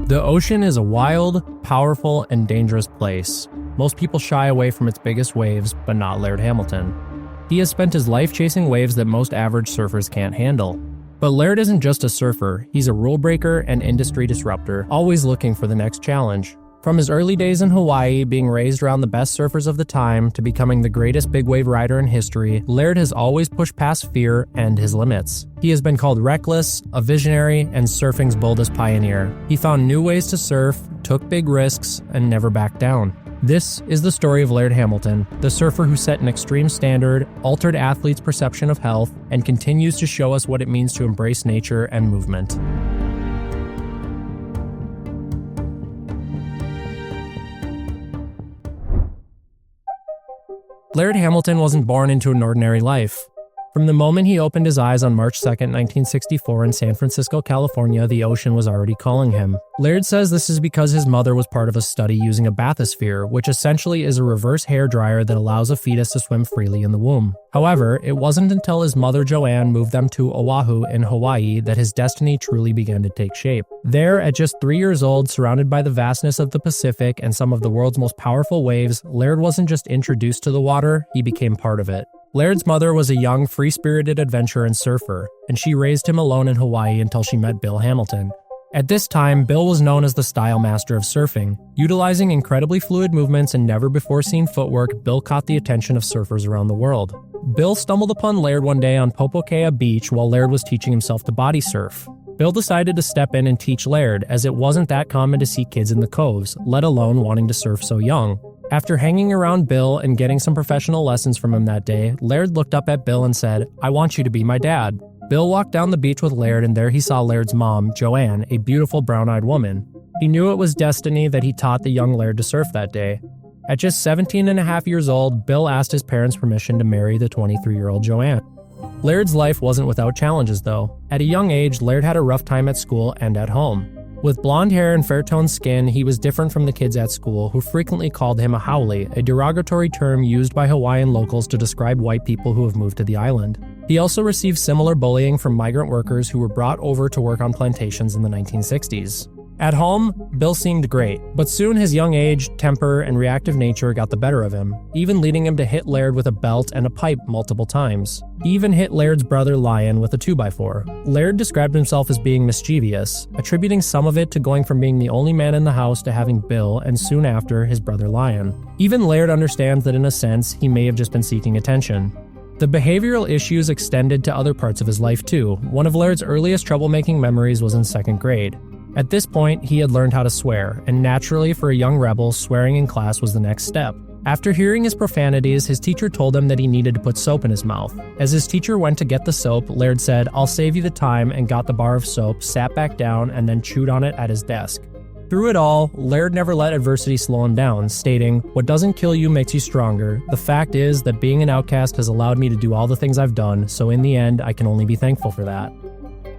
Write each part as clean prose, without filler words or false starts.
The ocean is a wild, powerful, and dangerous place. Most people shy away from its biggest waves, but not Laird Hamilton. He has spent his life chasing waves that most average surfers can't handle. But Laird isn't just a surfer, he's a rule breaker and industry disruptor, always looking for the next challenge. From his early days in Hawaii, being raised around the best surfers of the time, to becoming the greatest big wave rider in history, Laird has always pushed past fear and his limits. He has been called reckless, a visionary, and surfing's boldest pioneer. He found new ways to surf, took big risks, and never backed down. This is the story of Laird Hamilton, the surfer who set an extreme standard, altered athletes' perception of health, and continues to show us what it means to embrace nature and movement. Laird Hamilton wasn't born into an ordinary life. From the moment he opened his eyes on March 2, 1964 in San Francisco, California, the ocean was already calling him. Laird says this is because his mother was part of a study using a bathysphere, which essentially is a reverse hair dryer that allows a fetus to swim freely in the womb. However, it wasn't until his mother Joanne moved them to Oahu in Hawaii that his destiny truly began to take shape. There, at just 3 years old, surrounded by the vastness of the Pacific and some of the world's most powerful waves, Laird wasn't just introduced to the water, he became part of it. Laird's mother was a young, free-spirited adventurer and surfer, and she raised him alone in Hawaii until she met Bill Hamilton. At this time, Bill was known as the style master of surfing. Utilizing incredibly fluid movements and never-before-seen footwork, Bill caught the attention of surfers around the world. Bill stumbled upon Laird one day on Popokea Beach while Laird was teaching himself to body surf. Bill decided to step in and teach Laird, as it wasn't that common to see kids in the coves, let alone wanting to surf so young. After hanging around Bill and getting some professional lessons from him that day, Laird looked up at Bill and said, "I want you to be my dad." Bill walked down the beach with Laird, and there he saw Laird's mom, Joanne, a beautiful brown-eyed woman. He knew it was destiny that he taught the young Laird to surf that day. At just 17 and a half years old, Bill asked his parents' permission to marry the 23-year-old Joanne. Laird's life wasn't without challenges, though. At a young age, Laird had a rough time at school and at home. With blonde hair and fair-toned skin, he was different from the kids at school, who frequently called him a haole, a derogatory term used by Hawaiian locals to describe white people who have moved to the island. He also received similar bullying from migrant workers who were brought over to work on plantations in the 1960s. At home, Bill seemed great, but soon his young age, temper, and reactive nature got the better of him, even leading him to hit Laird with a belt and a pipe multiple times. He even hit Laird's brother Lion with a 2x4. Laird described himself as being mischievous, attributing some of it to going from being the only man in the house to having Bill and soon after his brother Lion. Even Laird understands that in a sense, he may have just been seeking attention. The behavioral issues extended to other parts of his life too. One of Laird's earliest troublemaking memories was in 2nd grade. At this point, he had learned how to swear, and naturally for a young rebel, swearing in class was the next step. After hearing his profanities, his teacher told him that he needed to put soap in his mouth. As his teacher went to get the soap, Laird said, "I'll save you the time," and got the bar of soap, sat back down, and then chewed on it at his desk. Through it all, Laird never let adversity slow him down, stating, "What doesn't kill you makes you stronger. The fact is that being an outcast has allowed me to do all the things I've done, so in the end, I can only be thankful for that."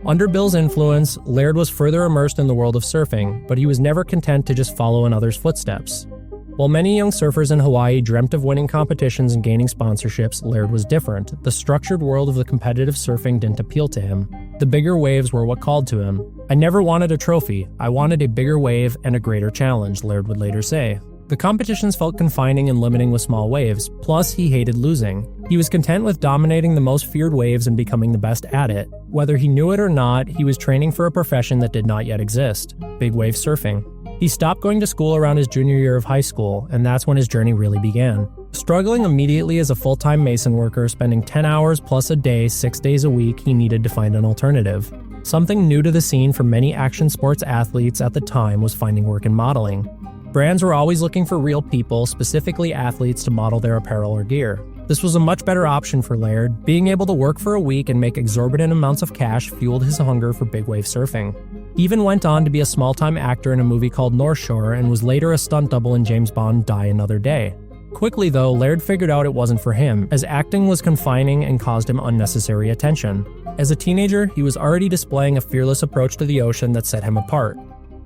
Under Bill's influence, Laird was further immersed in the world of surfing, but he was never content to just follow in others' footsteps. While many young surfers in Hawaii dreamt of winning competitions and gaining sponsorships, Laird was different. The structured world of the competitive surfing didn't appeal to him. The bigger waves were what called to him. "I never wanted a trophy. I wanted a bigger wave and a greater challenge," Laird would later say. The competitions felt confining and limiting with small waves, plus he hated losing. He was content with dominating the most feared waves and becoming the best at it. Whether he knew it or not, he was training for a profession that did not yet exist: big wave surfing. He stopped going to school around his junior year of high school, and that's when his journey really began. Struggling immediately as a full-time mason worker, spending 10 hours plus a day, 6 days a week, he needed to find an alternative. Something new to the scene for many action sports athletes at the time was finding work in modeling. Brands were always looking for real people, specifically athletes, to model their apparel or gear. This was a much better option for Laird. Being able to work for a week and make exorbitant amounts of cash fueled his hunger for big wave surfing. He even went on to be a small-time actor in a movie called North Shore and was later a stunt double in James Bond Die Another Day. Quickly though, Laird figured out it wasn't for him, as acting was confining and caused him unnecessary attention. As a teenager, he was already displaying a fearless approach to the ocean that set him apart.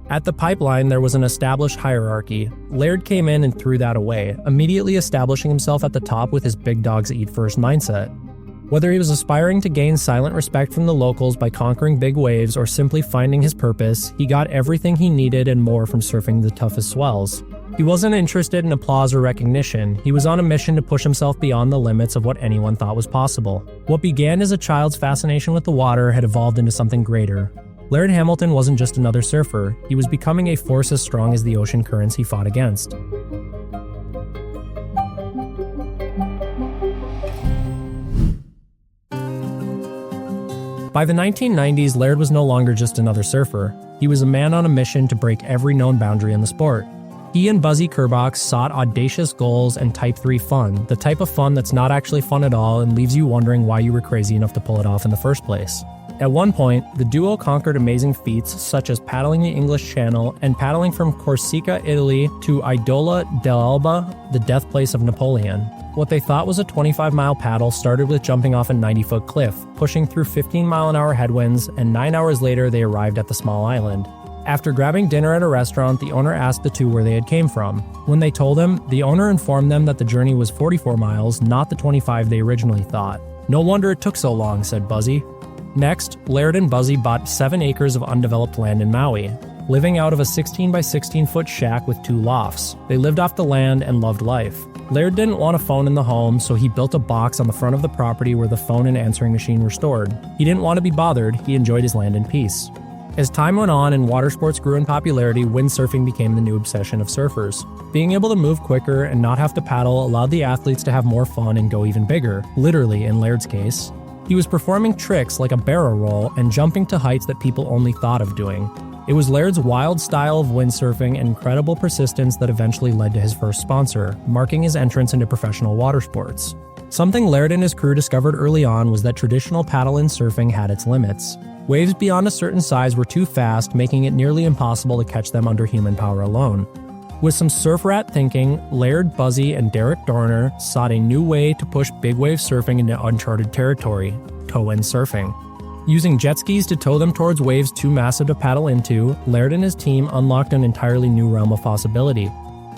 At the pipeline, there was an established hierarchy. Laird came in and threw that away, immediately establishing himself at the top with his big dogs eat first mindset. Whether he was aspiring to gain silent respect from the locals by conquering big waves or simply finding his purpose, he got everything he needed and more from surfing the toughest swells. He wasn't interested in applause or recognition. He was on a mission to push himself beyond the limits of what anyone thought was possible. What began as a child's fascination with the water had evolved into something greater. Laird Hamilton wasn't just another surfer. He was becoming a force as strong as the ocean currents he fought against. By the 1990s, Laird was no longer just another surfer. He was a man on a mission to break every known boundary in the sport. He and Buzzy Kerbox sought audacious goals and Type 3 fun, the type of fun that's not actually fun at all and leaves you wondering why you were crazy enough to pull it off in the first place. At one point, the duo conquered amazing feats such as paddling the English Channel and paddling from Corsica, Italy to Isola dell'Elba, the death place of Napoleon. What they thought was a 25-mile paddle started with jumping off a 90-foot cliff, pushing through 15-mile-an-hour headwinds, and 9 hours later they arrived at the small island. After grabbing dinner at a restaurant, the owner asked the two where they had came from. When they told him, the owner informed them that the journey was 44 miles, not the 25 they originally thought. "No wonder it took so long," said Buzzy. Next, Laird and Buzzy bought 7 acres of undeveloped land in Maui, living out of a 16 by 16 foot shack with 2 lofts. They lived off the land and loved life. Laird didn't want a phone in the home, so he built a box on the front of the property where the phone and answering machine were stored. He didn't want to be bothered, he enjoyed his land in peace. As time went on and water sports grew in popularity, windsurfing became the new obsession of surfers. Being able to move quicker and not have to paddle allowed the athletes to have more fun and go even bigger, literally in Laird's case. He was performing tricks like a barrel roll and jumping to heights that people only thought of doing. It was Laird's wild style of windsurfing and incredible persistence that eventually led to his first sponsor, marking his entrance into professional water sports. Something Laird and his crew discovered early on was that traditional paddle-in surfing had its limits. Waves beyond a certain size were too fast, making it nearly impossible to catch them under human power alone. With some surf rat thinking, Laird, Buzzy, and Derek Dorner sought a new way to push big wave surfing into uncharted territory: tow-in surfing. Using jet skis to tow them towards waves too massive to paddle into, Laird and his team unlocked an entirely new realm of possibility.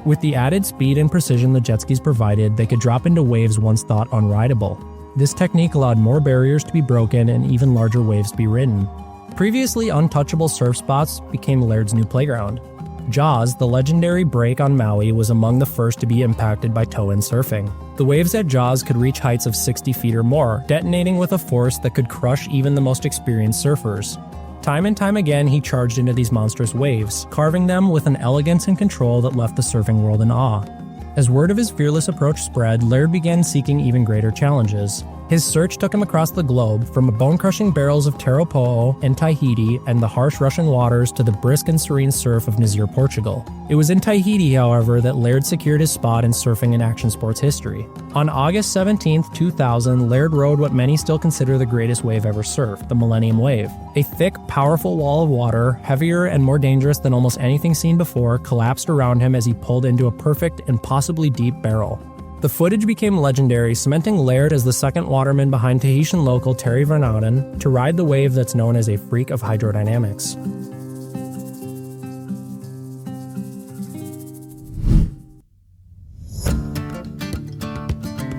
With the added speed and precision the jet skis provided, they could drop into waves once thought unrideable. This technique allowed more barriers to be broken and even larger waves to be ridden. Previously untouchable surf spots became Laird's new playground. Jaws, the legendary break on Maui, was among the first to be impacted by tow-in surfing. The waves at Jaws could reach heights of 60 feet or more, detonating with a force that could crush even the most experienced surfers. Time and time again, he charged into these monstrous waves, carving them with an elegance and control that left the surfing world in awe. As word of his fearless approach spread, Laird began seeking even greater challenges. His search took him across the globe, from the bone-crushing barrels of Tarapoto and Tahiti and the harsh Russian waters to the brisk and serene surf of Nazir, Portugal. It was in Tahiti, however, that Laird secured his spot in surfing and action sports history. On August 17, 2000, Laird rode what many still consider the greatest wave ever surfed, the Millennium Wave. A thick, powerful wall of water, heavier and more dangerous than almost anything seen before, collapsed around him as he pulled into a perfect and possibly deep barrel. The footage became legendary, cementing Laird as the second waterman behind Tahitian local Terry Van Ouden to ride the wave that's known as a freak of hydrodynamics.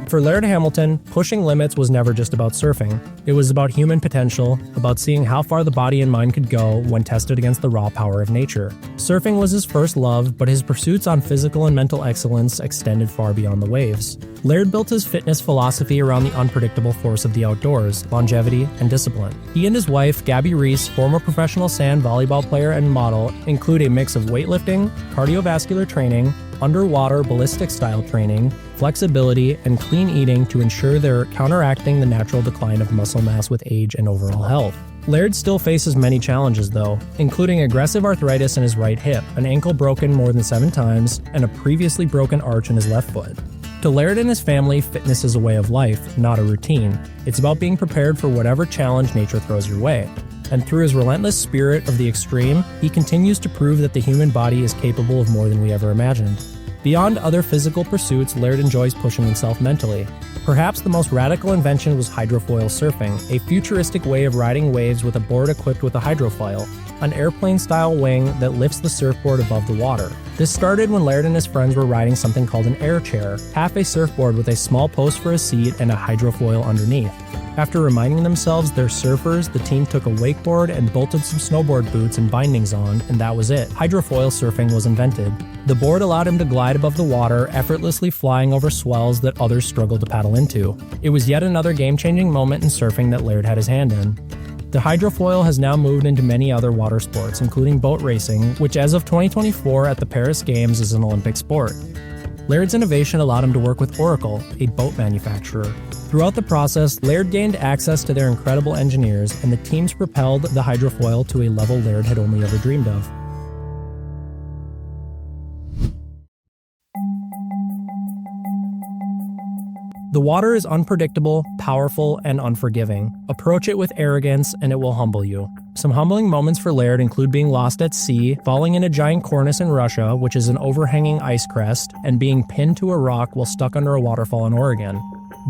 For Laird Hamilton, pushing limits was never just about surfing. It was about human potential, about seeing how far the body and mind could go when tested against the raw power of nature. Surfing was his first love, but his pursuits on physical and mental excellence extended far beyond the waves. Laird built his fitness philosophy around the unpredictable force of the outdoors, longevity, and discipline. He and his wife, Gabby Reese, former professional sand volleyball player and model, include a mix of weightlifting, cardiovascular training, underwater ballistic-style training, flexibility, and clean eating to ensure they're counteracting the natural decline of muscle mass with age and overall health. Laird still faces many challenges though, including aggressive arthritis in his right hip, an ankle broken more than 7 times, and a previously broken arch in his left foot. To Laird and his family, fitness is a way of life, not a routine. It's about being prepared for whatever challenge nature throws your way. And through his relentless spirit of the extreme, he continues to prove that the human body is capable of more than we ever imagined. Beyond other physical pursuits, Laird enjoys pushing himself mentally. Perhaps the most radical invention was hydrofoil surfing, a futuristic way of riding waves with a board equipped with a hydrofoil, an airplane-style wing that lifts the surfboard above the water. This started when Laird and his friends were riding something called an air chair, half a surfboard with a small post for a seat and a hydrofoil underneath. After reminding themselves they're surfers, the team took a wakeboard and bolted some snowboard boots and bindings on, and that was it. Hydrofoil surfing was invented. The board allowed him to glide above the water, effortlessly flying over swells that others struggled to paddle into. It was yet another game-changing moment in surfing that Laird had his hand in. The hydrofoil has now moved into many other water sports, including boat racing, which as of 2024 at the Paris Games is an Olympic sport. Laird's innovation allowed him to work with Oracle, a boat manufacturer. Throughout the process, Laird gained access to their incredible engineers, and the teams propelled the hydrofoil to a level Laird had only ever dreamed of. The water is unpredictable, powerful, and unforgiving. Approach it with arrogance, and it will humble you. Some humbling moments for Laird include being lost at sea, falling in a giant cornice in Russia, which is an overhanging ice crest, and being pinned to a rock while stuck under a waterfall in Oregon.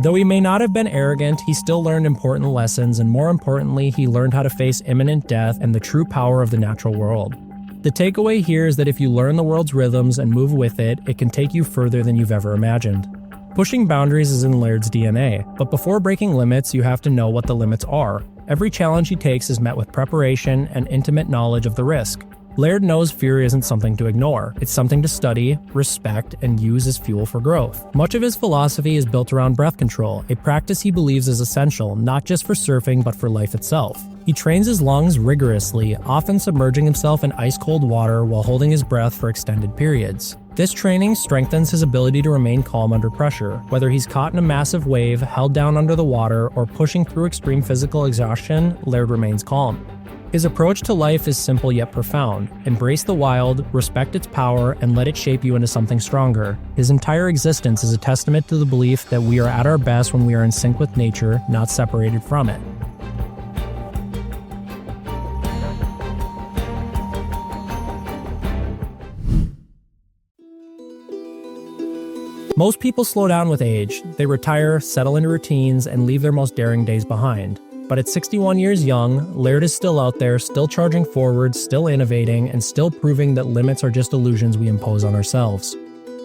Though he may not have been arrogant, he still learned important lessons, and more importantly, he learned how to face imminent death and the true power of the natural world. The takeaway here is that if you learn the world's rhythms and move with it, it can take you further than you've ever imagined. Pushing boundaries is in Laird's DNA, but before breaking limits, you have to know what the limits are. Every challenge he takes is met with preparation and intimate knowledge of the risk. Laird knows fear isn't something to ignore. It's something to study, respect, and use as fuel for growth. Much of his philosophy is built around breath control, a practice he believes is essential not just for surfing but for life itself. He trains his lungs rigorously, often submerging himself in ice-cold water while holding his breath for extended periods. This training strengthens his ability to remain calm under pressure. Whether he's caught in a massive wave, held down under the water, or pushing through extreme physical exhaustion, Laird remains calm. His approach to life is simple yet profound. Embrace the wild, respect its power, and let it shape you into something stronger. His entire existence is a testament to the belief that we are at our best when we are in sync with nature, not separated from it. Most people slow down with age. They retire, settle into routines, and leave their most daring days behind. But at 61 years young, Laird is still out there, still charging forward, still innovating, and still proving that limits are just illusions we impose on ourselves.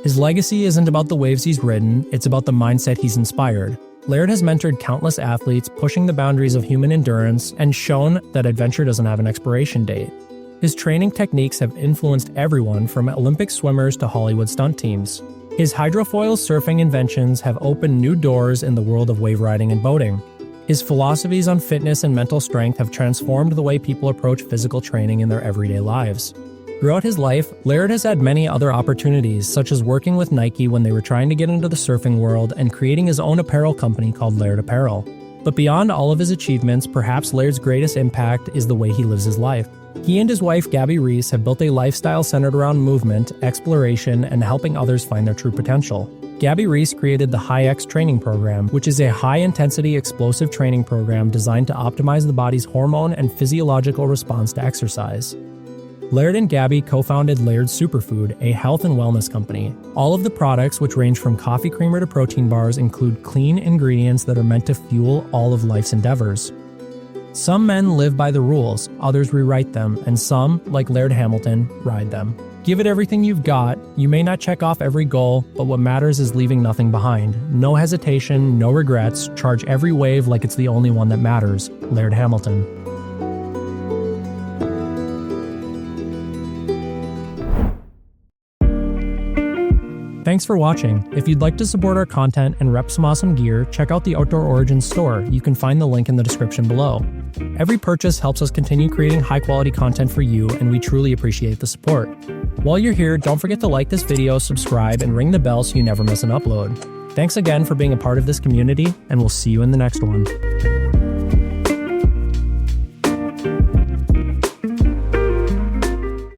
His legacy isn't about the waves he's ridden, it's about the mindset he's inspired. Laird has mentored countless athletes, pushing the boundaries of human endurance, and shown that adventure doesn't have an expiration date. His training techniques have influenced everyone from Olympic swimmers to Hollywood stunt teams. His hydrofoil surfing inventions have opened new doors in the world of wave riding and boating. His philosophies on fitness and mental strength have transformed the way people approach physical training in their everyday lives. Throughout his life, Laird has had many other opportunities, such as working with Nike when they were trying to get into the surfing world and creating his own apparel company called Laird Apparel. But beyond all of his achievements, perhaps Laird's greatest impact is the way he lives his life. He and his wife, Gabby Reese, have built a lifestyle centered around movement, exploration, and helping others find their true potential. Gabby Reese created the High-X training program, which is a high-intensity explosive training program designed to optimize the body's hormone and physiological response to exercise. Laird and Gabby co-founded Laird Superfood, a health and wellness company. All of the products, which range from coffee creamer to protein bars, include clean ingredients that are meant to fuel all of life's endeavors. Some men live by the rules, others rewrite them, and some, like Laird Hamilton, ride them. Give it everything you've got. You may not check off every goal, but what matters is leaving nothing behind. No hesitation, no regrets. Charge every wave like it's the only one that matters. Laird Hamilton. Thanks for watching. If you'd like to support our content and rep some awesome gear, check out the Outdoor Origins store. You can find the link in the description below. Every purchase helps us continue creating high-quality content for you, and we truly appreciate the support. While you're here, don't forget to like this video, subscribe, and ring the bell so you never miss an upload. Thanks again for being a part of this community, and we'll see you in the next one.